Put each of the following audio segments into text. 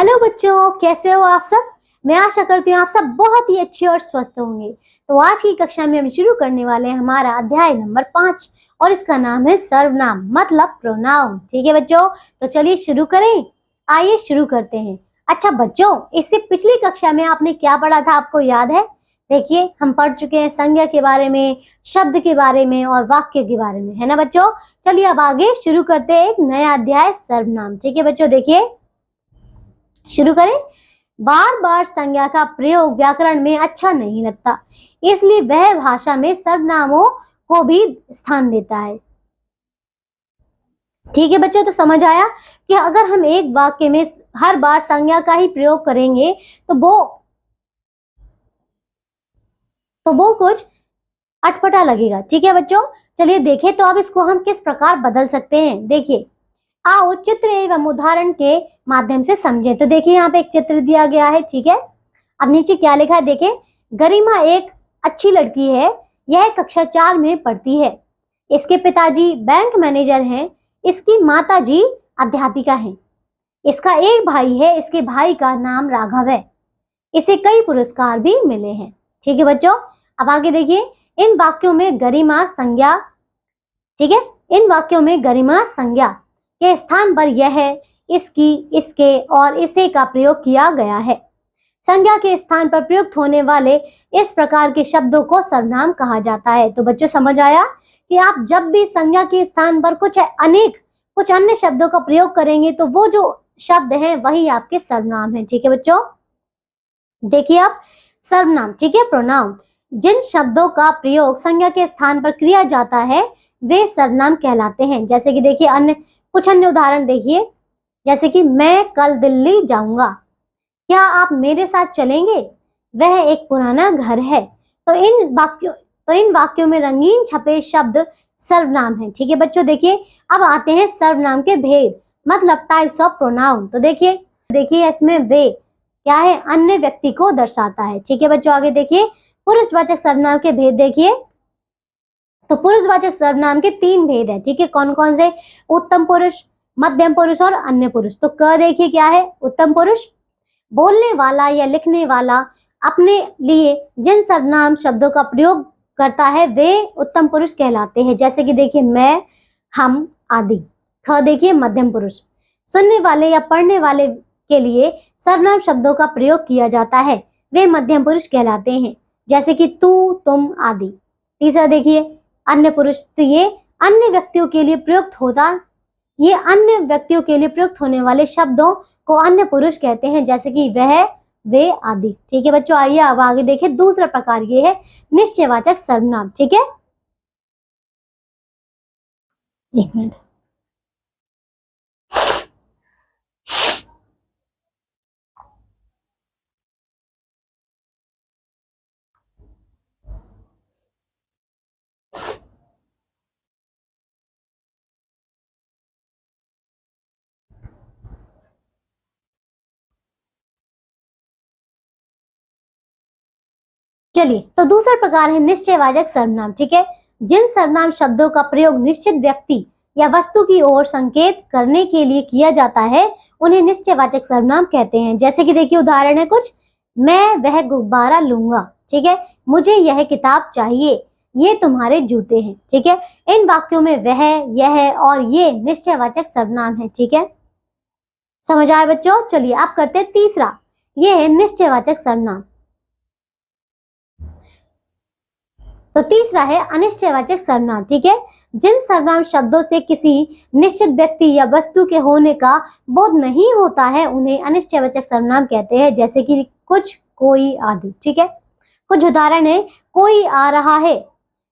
Hello बच्चों, कैसे हो आप सब। मैं आशा करती हूँ आप सब बहुत ही अच्छे और स्वस्थ होंगे। तो आज की कक्षा में हम शुरू करने वाले हैं हमारा अध्याय नंबर 5 और इसका नाम है सर्वनाम मतलब प्रोनाउन। ठीक है बच्चों, तो चलिए शुरू करें। आइए शुरू करते हैं। अच्छा बच्चों, इससे पिछली कक्षा में आपने क्या पढ़ा था, आपको याद है? देखिए, हम पढ़ चुके हैं संज्ञा के बारे में, शब्द के बारे में और वाक्य के बारे में, है ना बच्चों। चलिए अब आगे शुरू करते हैं एक नया अध्याय सर्वनाम। ठीक है बच्चों, देखिए शुरू करें। बार बार संज्ञा का प्रयोग व्याकरण में अच्छा नहीं लगता, इसलिए वह भाषा में सर्वनामों को भी स्थान देता है। ठीक है बच्चों, तो समझ आया कि अगर हम एक वाक्य में हर बार संज्ञा का ही प्रयोग करेंगे तो वो कुछ अटपटा लगेगा। ठीक है बच्चों, चलिए देखें तो अब इसको हम किस प्रकार बदल सकते हैं। देखिए, आओ चित्र एवं उदाहरण के माध्यम से समझें। तो देखिए यहाँ पे एक चित्र दिया गया है। ठीक है, अब नीचे क्या लिखा है देखें। गरिमा एक अच्छी लड़की है, यह कक्षा 4 में पढ़ती है। इसके पिताजी बैंक मैनेजर हैं, इसकी माताजी अध्यापिका हैं। इसका एक भाई है, इसके भाई का नाम राघव है। इसे कई पुरस्कार भी मिले हैं। ठीक है बच्चों, अब आगे देखिए। इन वाक्यों में गरिमा संज्ञा, ठीक है, इन वाक्यों में गरिमा संज्ञा के स्थान पर यह, इसकी, इसके और इसे का प्रयोग किया गया है। संज्ञा के स्थान पर प्रयुक्त होने वाले इस प्रकार के शब्दों को सर्वनाम कहा जाता है। तो बच्चों समझ आया कि आप जब भी संज्ञा के स्थान पर कुछ अन्य शब्दों का प्रयोग करेंगे तो वो जो शब्द हैं वही आपके सर्वनाम हैं। ठीक है बच्चों, देखिए अब सर्वनाम, ठीक है, प्रोनाउन, जिन शब्दों का प्रयोग संज्ञा के स्थान पर किया जाता है वे सर्वनाम कहलाते हैं। जैसे कि देखिए कुछ अन्य उदाहरण देखिए, जैसे कि मैं कल दिल्ली जाऊंगा, क्या आप मेरे साथ चलेंगे, वह एक पुराना घर है। तो इन वाक्यों में रंगीन छपे शब्द सर्वनाम हैं। ठीक है बच्चों, देखिए अब आते हैं सर्वनाम के भेद मतलब टाइप्स ऑफ प्रोनाउन। तो देखिए इसमें वे क्या है, अन्य व्यक्ति को दर्शाता है। ठीक है बच्चों, आगे देखिए पुरुषवाचक सर्वनाम के भेद देखिए। तो पुरुषवाचक सर्वनाम के 3 भेद है। ठीक है, कौन कौन से? उत्तम पुरुष, मध्यम पुरुष और अन्य पुरुष। तो क देखिए क्या है, उत्तम पुरुष, बोलने वाला या लिखने वाला अपने लिए जिन सर्वनाम शब्दों का प्रयोग करता है वे उत्तम पुरुष कहलाते हैं। जैसे कि देखिए मैं, हम आदि। ख देखिए मध्यम पुरुष, सुनने वाले या पढ़ने वाले के लिए सर्वनाम शब्दों का प्रयोग किया जाता है, वे मध्यम पुरुष कहलाते हैं। जैसे कि तू, तुम आदि। तीसरा देखिए अन्य पुरुष, तो ये अन्य व्यक्तियों के लिए प्रयुक्त होने वाले शब्दों को अन्य पुरुष कहते हैं। जैसे कि वह, वे आदि। ठीक है बच्चों, आइए अब आगे देखें। दूसरा प्रकार ये है निश्चयवाचक सर्वनाम। ठीक है, एक मिनट। चलिए, तो दूसरा प्रकार है निश्चयवाचक सर्वनाम। ठीक है, जिन सर्वनाम शब्दों का प्रयोग निश्चित व्यक्ति या वस्तु की ओर संकेत करने के लिए किया जाता है उन्हें निश्चयवाचक सर्वनाम कहते हैं। जैसे कि देखिए उदाहरण है कुछ, मैं वह गुब्बारा लूंगा, ठीक है, मुझे यह किताब चाहिए, ये तुम्हारे जूते हैं। ठीक है, इन वाक्यों में वह, यह और ये निश्चयवाचक सर्वनाम है। ठीक है, समझ आए बच्चों। चलिए आप करते हैं तीसरा, ये है निश्चयवाचक सर्वनाम। तो तीसरा है अनिश्चयवाचक सर्वनाम। ठीक है, जिन सर्वनाम शब्दों से किसी निश्चित व्यक्ति या वस्तु के होने का बोध नहीं होता है उन्हें अनिश्चयवाचक सर्वनाम कहते हैं। जैसे कि कुछ, कोई आदि। ठीक है, कुछ उदाहरण है, कोई आ रहा है,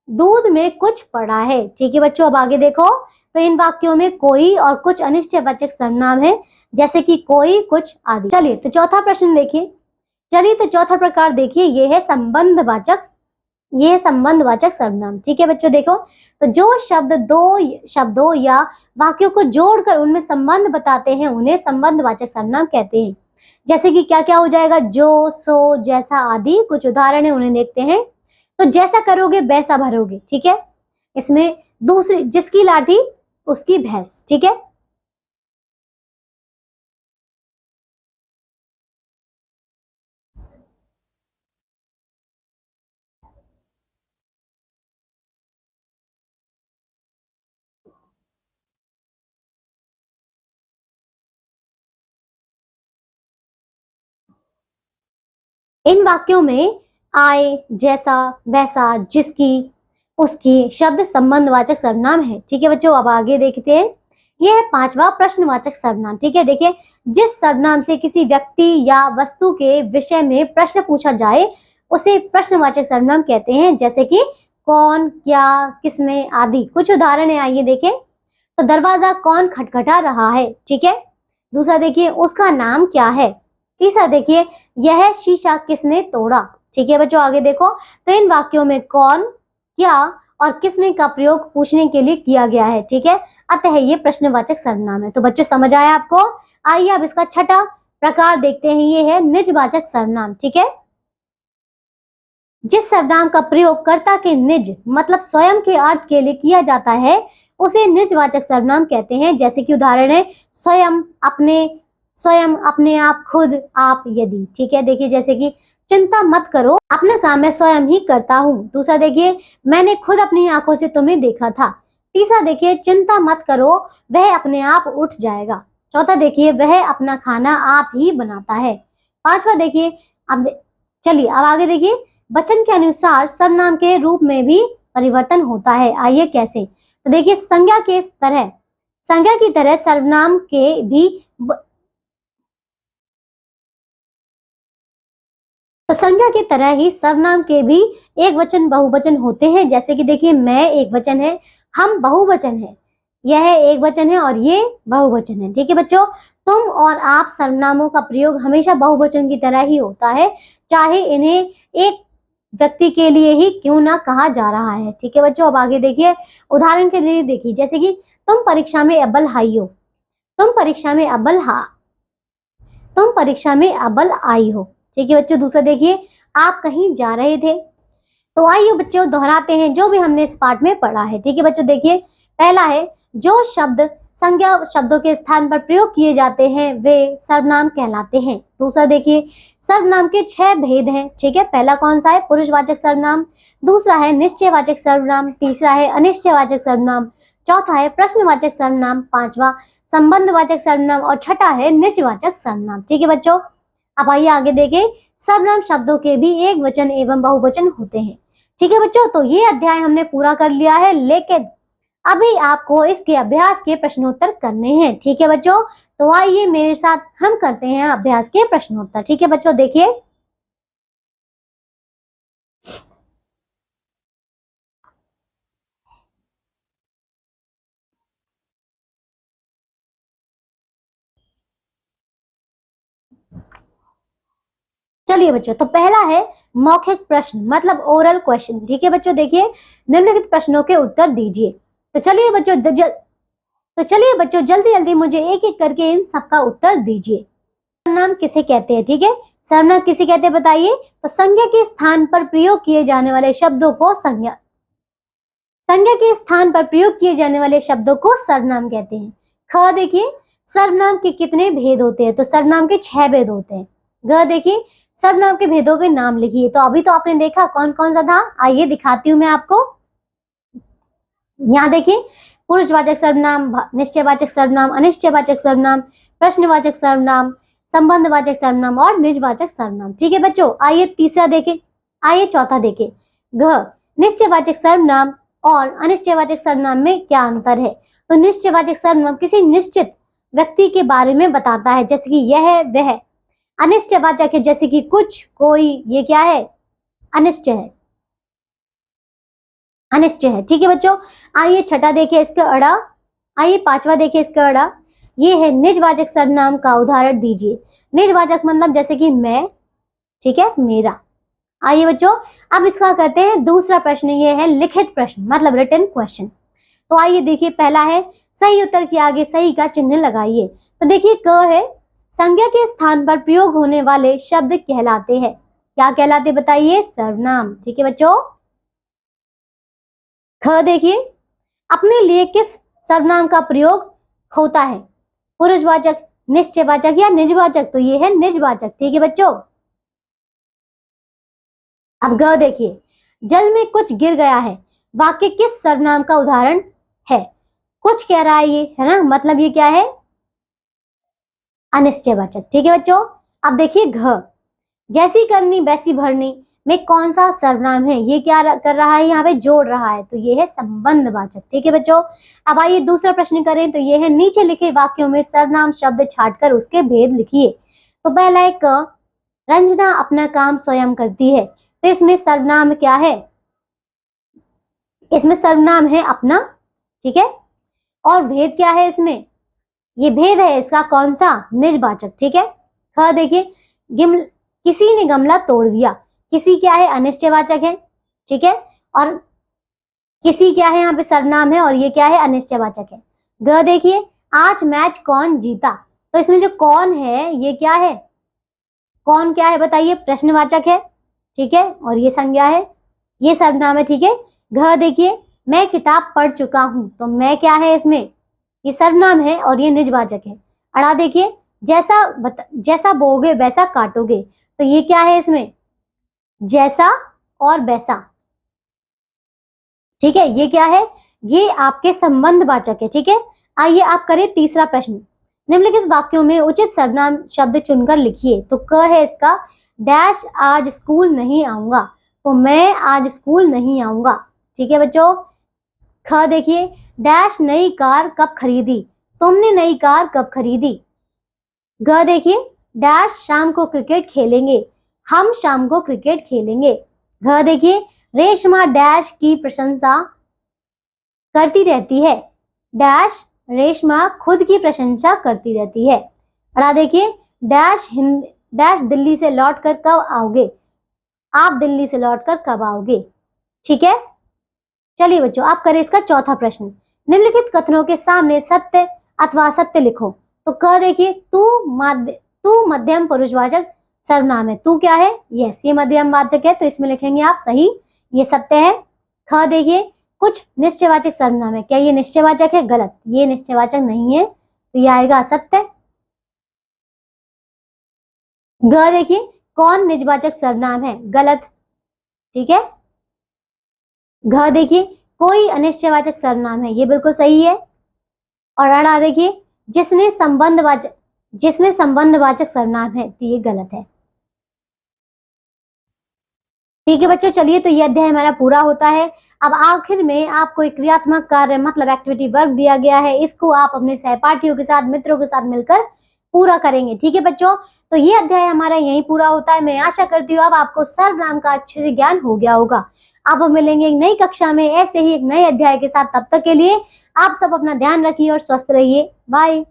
दूध में कुछ पड़ा है। ठीक है बच्चों, अब आगे देखो। तो इन वाक्यों में कोई और कुछ अनिश्चयवाचक सर्वनाम है, जैसे कि कोई, कुछ आदि। चलिए तो चौथा प्रश्न देखिए। चलिए तो चौथा प्रकार देखिए, ये है संबंधवाचक सर्वनाम। ठीक है बच्चों, देखो तो जो शब्द दो शब्दों या वाक्यों को जोड़कर उनमें संबंध बताते हैं उन्हें संबंधवाचक सर्वनाम कहते हैं। जैसे कि क्या क्या हो जाएगा, जो, सो, जैसा आदि। कुछ उदाहरण है उन्हें देखते हैं। तो जैसा करोगे वैसा भरोगे। ठीक है, इसमें दूसरी, जिसकी लाठी उसकी भैंस। ठीक है, इन वाक्यों में आए, जैसा, वैसा, जिसकी, उसकी शब्द संबंधवाचक सर्वनाम है। ठीक है बच्चों, अब आगे देखते हैं। यह है पांचवा प्रश्नवाचक सर्वनाम। ठीक है, देखिए, जिस सर्वनाम से किसी व्यक्ति या वस्तु के विषय में प्रश्न पूछा जाए उसे प्रश्नवाचक सर्वनाम कहते हैं, जैसे कि कौन, क्या, किसने आदि। कुछ उदाहरण है, आइए देखें। तो दरवाजा कौन खटखटा रहा है। ठीक है। दूसरा देखिए, उसका नाम क्या है। तीसरा देखिए, यह शीशा किसने तोड़ा। ठीक है बच्चों, आगे देखो। तो इन वाक्यों में कौन, क्या और किसने का प्रयोग पूछने के लिए किया गया है। ठीक है, अतः ये प्रश्नवाचक सर्वनाम है। तो बच्चों समझ आया आपको। आइए अब इसका छठा प्रकार देखते हैं, ये है निजवाचक सर्वनाम। ठीक है, जिस सर्वनाम का प्रयोग कर्ता के निज मतलब स्वयं के अर्थ के लिए किया जाता है उसे निजवाचक सर्वनाम कहते हैं। जैसे कि उदाहरण है स्वयं, अपने आप, खुद, आप, यदि। ठीक है, देखिए, जैसे कि चिंता मत करो, अपना काम मैं स्वयं ही करता हूँ। दूसरा देखिए, मैंने खुद अपनी आंखों से तुम्हें देखा था। तीसरा देखिए, चिंता मत करो, वह अपने आप उठ जाएगा। चौथा देखिए, वह अपना खाना आप ही बनाता है। पांचवा देखिए, अब चलिए अब आगे देखिए, वचन के अनुसार सर्वनाम के रूप में भी परिवर्तन होता है। आइए कैसे। तो देखिए, संज्ञा की तरह सर्वनाम के भी तो संज्ञा की तरह ही सर्वनाम के भी एक वचन बहुवचन होते हैं। जैसे कि देखिए, मैं एक वचन है, हम बहुवचन है, यह एक वचन है और ये बहुवचन है। ठीक है बच्चों, तुम और आप सर्वनामों का प्रयोग हमेशा बहुवचन की तरह ही होता है, चाहे इन्हें एक व्यक्ति के लिए ही क्यों ना कहा जा रहा है। ठीक है बच्चों, अब आगे देखिए। उदाहरण के लिए देखिए, जैसे कि तुम परीक्षा में अव्वल आई हो, तुम परीक्षा में अव्वल तुम परीक्षा में अव्वल आई हो। ठीक है बच्चों, दूसरा देखिए, आप कहीं जा रहे थे। तो आइए बच्चों दोहराते हैं जो भी हमने इस पार्ट में पढ़ा है। ठीक है बच्चों, देखिए, पहला है जो शब्द संज्ञा शब्दों के स्थान पर प्रयोग किए जाते हैं वे सर्वनाम कहलाते हैं। दूसरा देखिए, सर्वनाम के 6 भेद हैं। ठीक है, पहला कौन सा है, पुरुषवाचक सर्वनाम। दूसरा है निश्चयवाचक सर्वनाम। तीसरा है अनिश्चयवाचक सर्वनाम। चौथा है प्रश्नवाचक सर्वनाम। पांचवा संबंधवाचक सर्वनाम और छठा है निजवाचक सर्वनाम। ठीक है बच्चों, अब आइए आगे देखें। सर्वनाम शब्दों के भी एक वचन एवं बहुवचन होते हैं। ठीक है बच्चों, तो ये अध्याय हमने पूरा कर लिया है, लेकिन अभी आपको इसके अभ्यास के प्रश्नोत्तर करने हैं। ठीक है बच्चों, तो आइए मेरे साथ हम करते हैं अभ्यास के प्रश्नोत्तर। ठीक है बच्चों, देखिए, चलिए बच्चों, तो पहला है मौखिक प्रश्न मतलब ओरल क्वेश्चन। ठीक है बच्चों, देखिए, निम्नलिखित प्रश्नों के उत्तर दीजिए। तो चलिए बच्चों जल्दी जल्दी मुझे एक एक करके इन सबका उत्तर दीजिए। सर्वनाम किसे कहते हैं। ठीक है, सर्वनाम किसे कहते हैं बताइए। तो संज्ञा के स्थान पर प्रयोग किए जाने वाले शब्दों को संज्ञा के स्थान पर प्रयोग किए जाने वाले शब्दों को सर्वनाम कहते हैं। ख देखिए, सर्वनाम के कितने भेद होते हैं। तो सर्वनाम के 6 भेद होते हैं। ग देखिए, सर्वनाम के भेदों के नाम लिखिए। तो अभी तो आपने देखा कौन कौन सा था, आइए दिखाती हूँ मैं आपको। यहाँ देखिए, पुरुषवाचक सर्वनाम, निश्चयवाचक सर्वनाम, अनिश्चयवाचक सर्वनाम, प्रश्नवाचक सर्वनाम, संबंधवाचक सर्वनाम और निजवाचक सर्वनाम। ठीक है बच्चों, आइए तीसरा देखें, आइए चौथा देखें। घ निश्चयवाचक सर्वनाम और अनिश्चयवाचक सर्वनाम में क्या अंतर है। तो निश्चयवाचक सर्वनाम किसी निश्चित व्यक्ति के बारे में बताता है, जैसे कि यह, वह। अनिश्चयवाचक है जैसे कि कुछ, कोई, ये क्या है, अनिश्चय है, अनिश्चय है। ठीक है बच्चों, आइए छठा देखिए इसका अड़ा, आइए पांचवा देखिए इसका अड़ा। ये है निजवाचक सर्वनाम का उदाहरण दीजिए। निजवाचक मतलब जैसे कि मैं, ठीक है, मेरा। आइए बच्चों, अब इसका करते हैं दूसरा प्रश्न, ये है लिखित प्रश्न मतलब रिटन क्वेश्चन। तो आइए देखिए, पहला है सही उत्तर के आगे सही का चिन्ह लगाइए। तो देखिए, क है संज्ञा के स्थान पर प्रयोग होने वाले शब्द कहलाते हैं, क्या कहलाते बताइए, सर्वनाम। ठीक है बच्चों, ख देखिए, अपने लिए किस सर्वनाम का प्रयोग होता है, पुरुषवाचक, निश्चयवाचक या निजवाचक। तो ये है निजवाचक। ठीक है बच्चों, अब ग देखिए, जल में कुछ गिर गया है, वाक्य किस सर्वनाम का उदाहरण है। कुछ कह रहा है ये, है ना, मतलब ये क्या है, अनिश्चयवाचक। ठीक है बच्चों, अब देखिए घ, जैसी करनी वैसी भरनी में कौन सा सर्वनाम है? ये क्या कर रहा है? यहाँ पे जोड़ रहा है, तो ये है संबंधवाचक। ठीक है बच्चों, अब आइए दूसरा प्रश्न करें। तो ये है नीचे लिखे वाक्यों में सर्वनाम शब्द छांटकर उसके भेद लिखिए। तो पहला एक, रंजना अपना काम स्वयं करती है, तो इसमें सर्वनाम क्या है? इसमें सर्वनाम है अपना। ठीक है, और भेद क्या है इसमें? ये भेद है इसका कौन सा? निजवाचक। ठीक है, ख देखिए, किसी ने गमला तोड़ दिया, किसी क्या है? अनिश्चयवाचक है। ठीक है, और किसी क्या है? यहाँ पे सर्वनाम है और ये क्या है? अनिश्चयवाचक है। ग देखिए, आज मैच कौन जीता, तो इसमें जो कौन है ये क्या है? कौन क्या है बताइए? प्रश्नवाचक है। ठीक है, और ये संज्ञा है, ये सर्वनाम है। ठीक है, घ देखिए, मैं किताब पढ़ चुका हूं, तो मैं क्या है इसमें? ये सर्वनाम है और ये निजवाचक है। अड़ा देखिए, जैसा बोओगे वैसा काटोगे, तो ये क्या है इसमें? जैसा और वैसा। ठीक है, ये क्या है? ये आपके संबंधवाचक है। ठीक है, आइए आप करें तीसरा प्रश्न। निम्नलिखित वाक्यों में उचित सर्वनाम शब्द चुनकर लिखिए। तो क है इसका, डैश आज स्कूल नहीं आऊंगा, तो मैं आज स्कूल नहीं आऊंगा। ठीक है बच्चों, ख देखिए, डैश नई कार कब खरीदी, तुमने नई कार कब खरीदी। ग देखिए, डैश शाम को क्रिकेट खेलेंगे, हम शाम को क्रिकेट खेलेंगे। घ देखिए, रेशमा डैश की प्रशंसा करती रहती है, डैश रेशमा खुद की प्रशंसा करती रहती है। अड़ा देखिए, डैश दिल्ली से लौटकर कब आओगे, आप दिल्ली से लौटकर कब आओगे। ठीक है, चलिए बच्चों आप करें इसका चौथा प्रश्न। निम्नलिखित कथनों के सामने सत्य अथवा असत्य लिखो। तो क देखिए, तू मध्यम पुरुषवाचक सर्वनाम है, तू क्या है? यस, ये मध्यम वाचक है, तो इसमें लिखेंगे आप सही, ये सत्य है। ख देखिए, कुछ निश्चयवाचक सर्वनाम है, क्या ये निश्चयवाचक है? गलत, ये निश्चयवाचक नहीं है, तो ये आएगा असत्य। ग देखिए, कौन निजवाचक सर्वनाम है? गलत। ठीक है, घ देखिए, कोई अनिश्चयवाचक सर्वनाम है, ये बिल्कुल सही है। और अड़ा देखिए, जिसने संबंधवाचक सर्वनाम है, तो ये गलत है। ठीक है बच्चों, चलिए तो ये अध्याय हमारा पूरा होता है। अब आखिर में आपको एक क्रियात्मक कार्य मतलब एक्टिविटी वर्क दिया गया है, इसको आप अपने सहपाठियों के साथ, मित्रों के साथ मिलकर पूरा करेंगे। ठीक है बच्चों, तो ये अध्याय हमारा यहीं पूरा होता है। मैं आशा करती हूँ अब आपको सर्वनाम का अच्छे से ज्ञान हो गया होगा। अब हम मिलेंगे एक नई कक्षा में ऐसे ही एक नए अध्याय के साथ। तब तक के लिए आप सब अपना ध्यान रखिए और स्वस्थ रहिए। बाय।